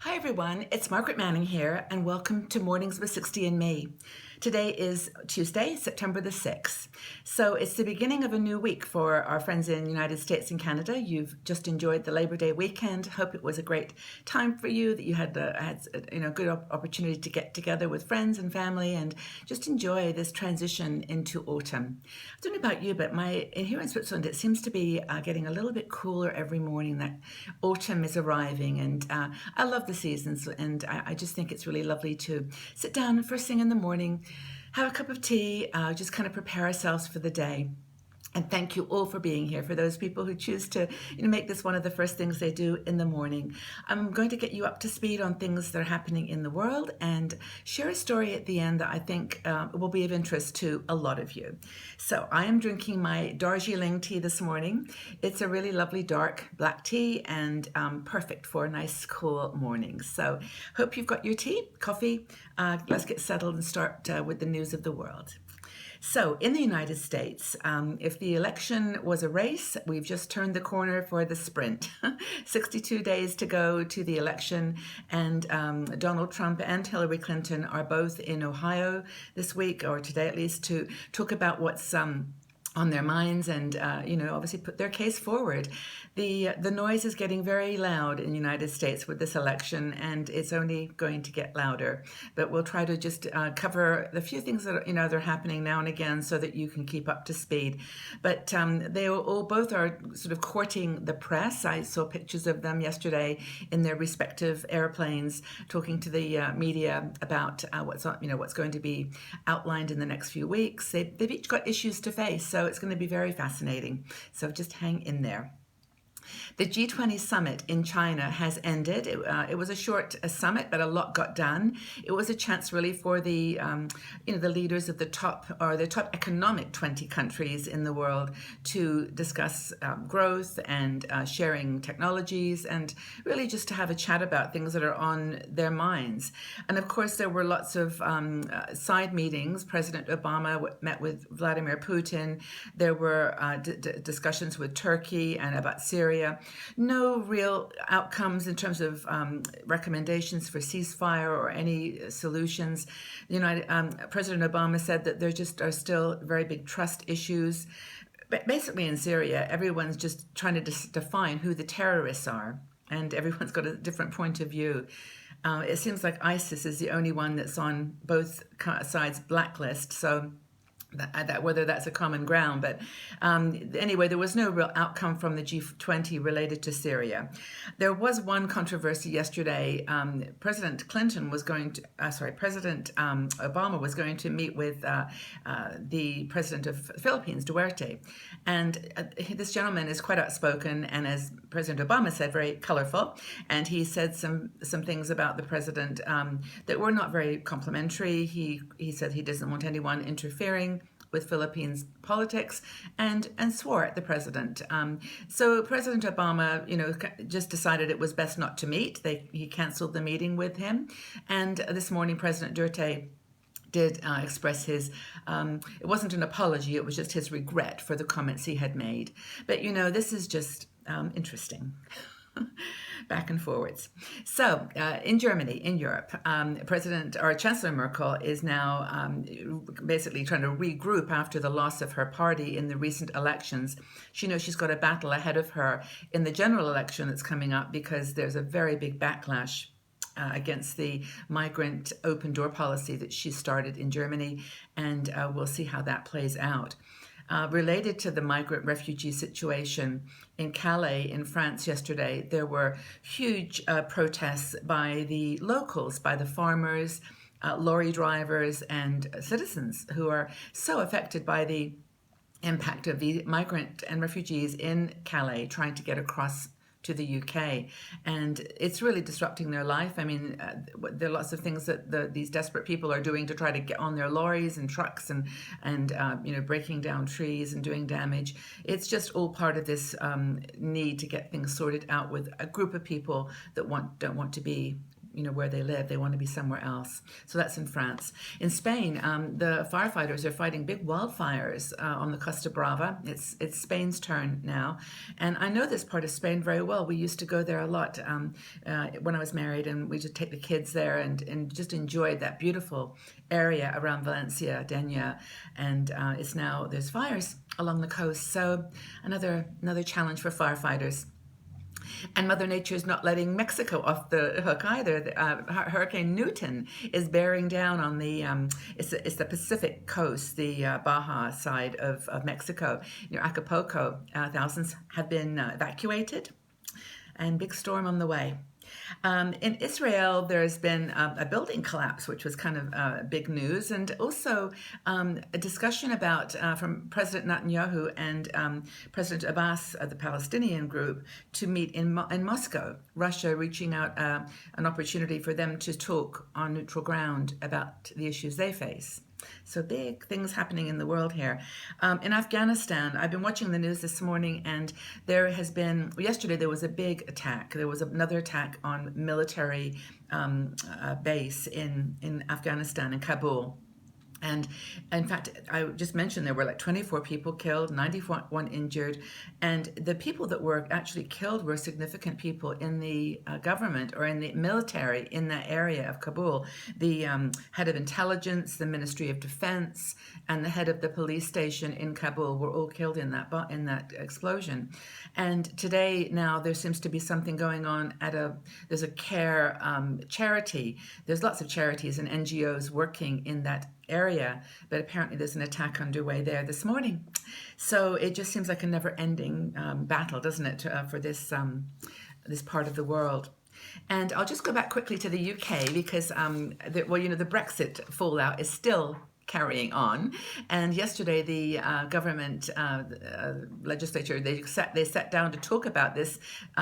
Hi everyone, it's Margaret Manning here, and welcome to Mornings with 60 and Me. Today is Tuesday, September the 6th. So it's the beginning of a new week for our friends in the United States and Canada. You've just enjoyed the Labor Day weekend. Hope it was a great time for you, that you had a good opportunity to get together with friends and family and just enjoy this transition into autumn. I don't know about you, but here in Switzerland, it seems to be getting a little bit cooler every morning. That autumn is arriving, and I love the seasons, and I just think it's really lovely to sit down first thing in the morning, have a cup of tea, just kind of prepare ourselves for the day. And thank you all for being here. For those people who choose to make this one of the first things they do in the morning, I'm going to get you up to speed on things that are happening in the world and share a story at the end that I think will be of interest to a lot of you. So I am drinking my Darjeeling tea this morning. It's a really lovely dark black tea and perfect for a nice cool morning. So hope you've got your tea, coffee. Let's get settled and start with the news of the world. So in the United States, if the election was a race, we've just turned the corner for the sprint. 62 days to go to the election, and Donald Trump and Hillary Clinton are both in Ohio this week, or today at least, to talk about what's on their minds and obviously put their case forward. The noise is getting very loud in the United States with this election, and it's only going to get louder. But we'll try to just cover the few things that they're happening now and again, so that you can keep up to speed. But they all both are sort of courting the press. I saw pictures of them yesterday in their respective airplanes, talking to the media about what's going to be outlined in the next few weeks. They've each got issues to face, so it's going to be very fascinating. So just hang in there. The G20 summit in China has ended. It was a short summit, but a lot got done. It was a chance really for the leaders of the top economic 20 countries in the world to discuss growth and sharing technologies, and really just to have a chat about things that are on their minds. And of course, there were lots of side meetings. President Obama met with Vladimir Putin. There were discussions with Turkey and about Syria. No real outcomes in terms of recommendations for ceasefire or any solutions. President Obama said that there just are still very big trust issues. But basically in Syria, everyone's just trying to define who the terrorists are, and everyone's got a different point of view. It seems like ISIS is the only one that's on both sides' blacklist, so that whether that's a common ground. But anyway, there was no real outcome from the G20 related to Syria. There was one controversy yesterday. President Obama was going to meet with the president of the Philippines, Duarte, and this gentleman is quite outspoken, and as President Obama said, very colorful. And he said some things about the president that were not very complimentary. He said he doesn't want anyone interfering with Philippines politics, and swore at the president. So President Obama, just decided it was best not to meet. He canceled the meeting with him, and this morning President Duterte did express his, it wasn't an apology, it was just his regret for the comments he had made. But this is just interesting. Back and forwards. So in Germany, in Europe, Chancellor Merkel is now basically trying to regroup after the loss of her party in the recent elections. She knows she's got a battle ahead of her in the general election that's coming up, because there's a very big backlash against the migrant open door policy that she started in Germany, and we'll see how that plays out. Related to the migrant refugee situation in Calais in France yesterday, there were huge protests by the locals, by the farmers, lorry drivers, and citizens who are so affected by the impact of the migrant and refugees in Calais trying to get across to the UK, and it's really disrupting their life. I mean, there are lots of things that these desperate people are doing to try to get on their lorries and trucks, and breaking down trees and doing damage. It's just all part of this need to get things sorted out with a group of people that don't want to be where they live. They want to be somewhere else. So that's in France. In Spain, the firefighters are fighting big wildfires on the Costa Brava. It's Spain's turn now, and I know this part of Spain very well. We used to go there a lot when I was married, and we just take the kids there and just enjoyed that beautiful area around Valencia, Denia, and it's now there's fires along the coast. So another challenge for firefighters. And Mother Nature is not letting Mexico off the hook either. Hurricane Newton is bearing down on it's the Pacific coast, the Baja side of Mexico, near Acapulco. Thousands have been evacuated, and big storm on the way. In Israel, there's been a building collapse, which was kind of big news, and also a discussion about from President Netanyahu and President Abbas of the Palestinian group to meet in Moscow. Russia reaching out an opportunity for them to talk on neutral ground about the issues they face. So big things happening in the world here. In Afghanistan, I've been watching the news this morning, and yesterday there was a big attack. There was another attack on military base in Afghanistan, in Kabul. And in fact, I just mentioned there were like 24 people killed, 91 injured, and the people that were actually killed were significant people in the government or in the military in that area of Kabul. The head of intelligence, the Ministry of Defense, and the head of the police station in Kabul were all killed in that explosion. And today, now, there seems to be something going on there's a care charity. There's lots of charities and NGOs working in that area, but apparently there's an attack underway there this morning. So it just seems like a never-ending battle, doesn't it, for this part of the world. And I'll just go back quickly to the UK because, the Brexit fallout is still carrying on. And yesterday, the government legislature they sat down to talk about this,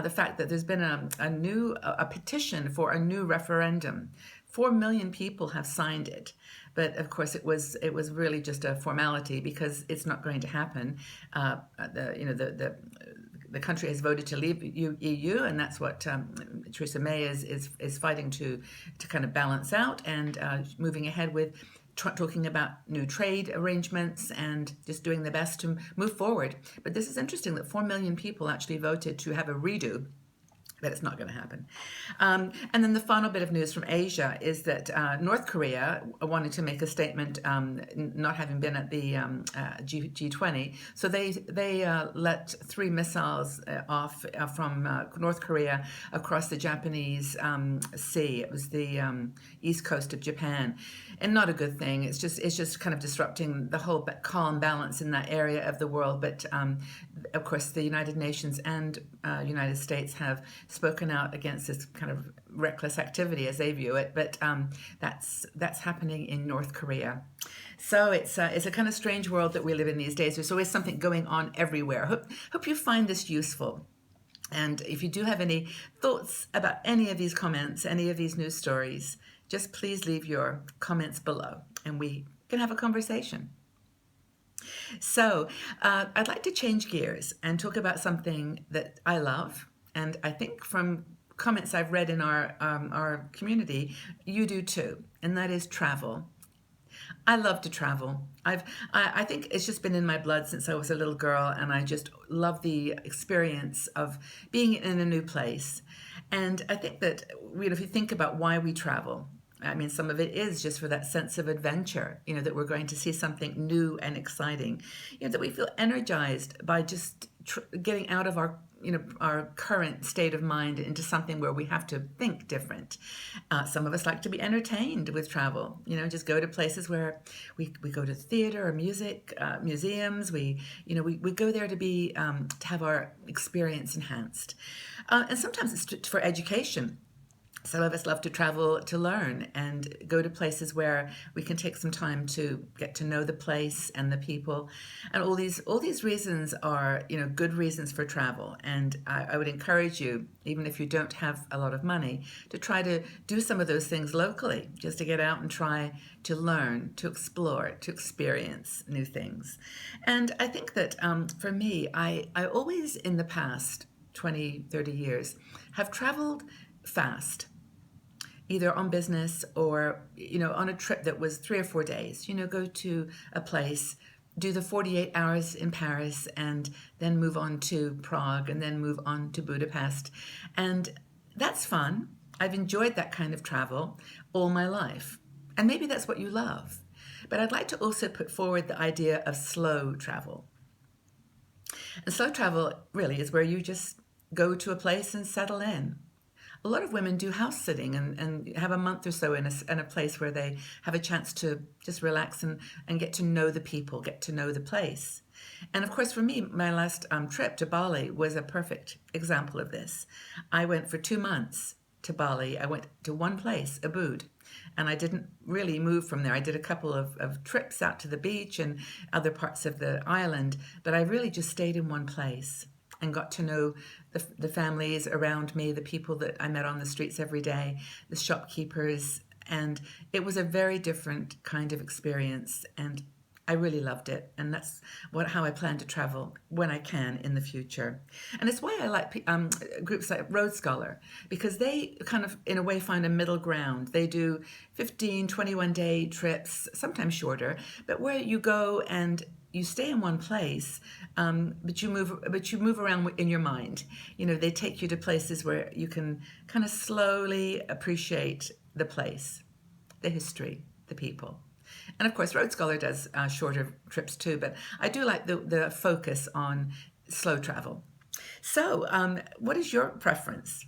the fact that there's been a petition for a new referendum. 4 million people have signed it. But of course, it was really just a formality because it's not going to happen. The country has voted to leave EU, and that's what Theresa May is fighting to kind of balance out and moving ahead with talking about new trade arrangements and just doing the best to move forward. But this is interesting that 4 million people actually voted to have a redo. But it's not going to happen. And then the final bit of news from Asia is that North Korea wanted to make a statement, not having been at the G20. So they let 3 missiles off from North Korea across the Japanese Sea. It was the east coast of Japan, and not a good thing. It's just kind of disrupting the whole calm balance in that area of the world. But of course, the United Nations and United States have spoken out against this kind of reckless activity as they view it, but that's happening in North Korea. So it's a kind of strange world that we live in these days. There's always something going on everywhere. Hope you find this useful. And if you do have any thoughts about any of these comments, any of these news stories, just please leave your comments below and we can have a conversation. So I'd like to change gears and talk about something that I love. And I think from comments I've read in our community, you do too, and that is travel. I love to travel. I think it's just been in my blood since I was a little girl, and I just love the experience of being in a new place. And I think that if you think about why we travel, I mean, some of it is just for that sense of adventure, that we're going to see something new and exciting, that we feel energized by just getting out of our current state of mind into something where we have to think different. Some of us like to be entertained with travel, just go to places where we go to theater or music, museums. We go there to have our experience enhanced. And sometimes it's for education. Some of us love to travel to learn and go to places where we can take some time to get to know the place and the people. And all these reasons are, good reasons for travel. And I would encourage you, even if you don't have a lot of money, to try to do some of those things locally, just to get out and try to learn, to explore, to experience new things. And I think that for me, I always in the past 20, 30 years have traveled fast. either on business or, on a trip that was 3 or 4 days. Go to a place, do the 48 hours in Paris, and then move on to Prague, and then move on to Budapest. And that's fun. I've enjoyed that kind of travel all my life. And maybe that's what you love. But I'd like to also put forward the idea of slow travel. And slow travel really is where you just go to a place and settle in. A lot of women do house sitting and have a month or so in a place where they have a chance to just relax and get to know the people, get to know the place. And of course, for me, my last trip to Bali was a perfect example of this. I went for 2 months to Bali. I went to one place, Ubud, and I didn't really move from there. I did a couple of trips out to the beach and other parts of the island, but I really just stayed in one place and got to know the families around me, the people that I met on the streets every day, the shopkeepers, and it was a very different kind of experience, and I really loved it, and that's how I plan to travel when I can in the future. And it's why I like groups like Road Scholar, because they kind of, in a way, find a middle ground. They do 15, 21-day trips, sometimes shorter, but where you go and you stay in one place, but you move around in your mind. They take you to places where you can kind of slowly appreciate the place, the history, the people. And of course, Road Scholar does shorter trips too, but I do like the focus on slow travel. So, what is your preference?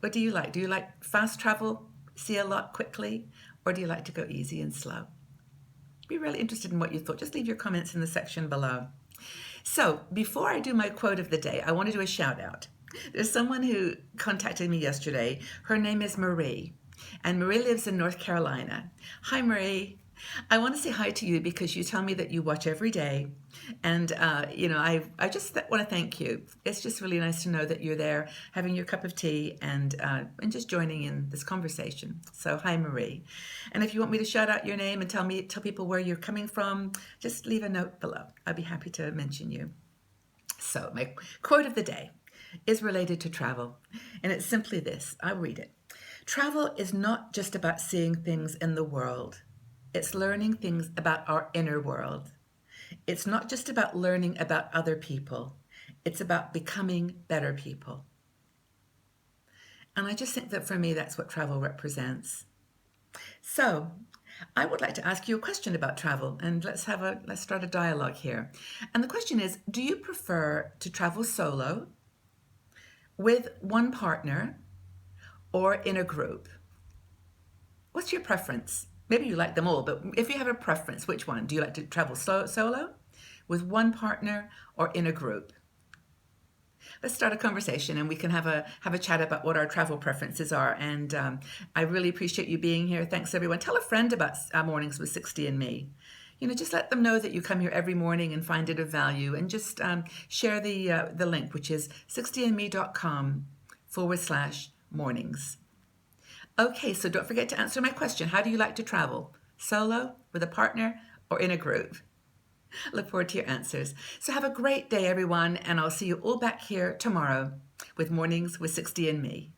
What do you like? Do you like fast travel, see a lot quickly, or do you like to go easy and slow? Be really interested in what you thought. Just leave your comments in the section below. So before I do my quote of the day, I want to do a shout out. There's someone who contacted me yesterday. Her name is Marie, and Marie lives in North Carolina. Hi, Marie. I want to say hi to you because you tell me that you watch every day, and I just want to thank you. It's just really nice to know that you're there having your cup of tea and just joining in this conversation. So hi, Marie. And if you want me to shout out your name and tell people where you're coming from, just leave a note below. I'd be happy to mention you. So my quote of the day is related to travel, and it's simply this. I'll read it. Travel is not just about seeing things in the world. It's learning things about our inner world. It's not just about learning about other people. It's about becoming better people. And I just think that for me, that's what travel represents. So I would like to ask you a question about travel, and let's start a dialogue here. And the question is, do you prefer to travel solo, with one partner, or in a group? What's your preference? Maybe you like them all, but if you have a preference, which one? Do you like to travel solo, with one partner, or in a group? Let's start a conversation and we can have a chat about what our travel preferences are. And I really appreciate you being here. Thanks, everyone. Tell a friend about Mornings with 60 and Me. Just let them know that you come here every morning and find it of value. And just share the link, which is 60andme.com/mornings. Okay, so don't forget to answer my question. How do you like to travel? Solo, with a partner, or in a group? Look forward to your answers. So have a great day, everyone, and I'll see you all back here tomorrow with Mornings with 60 and Me.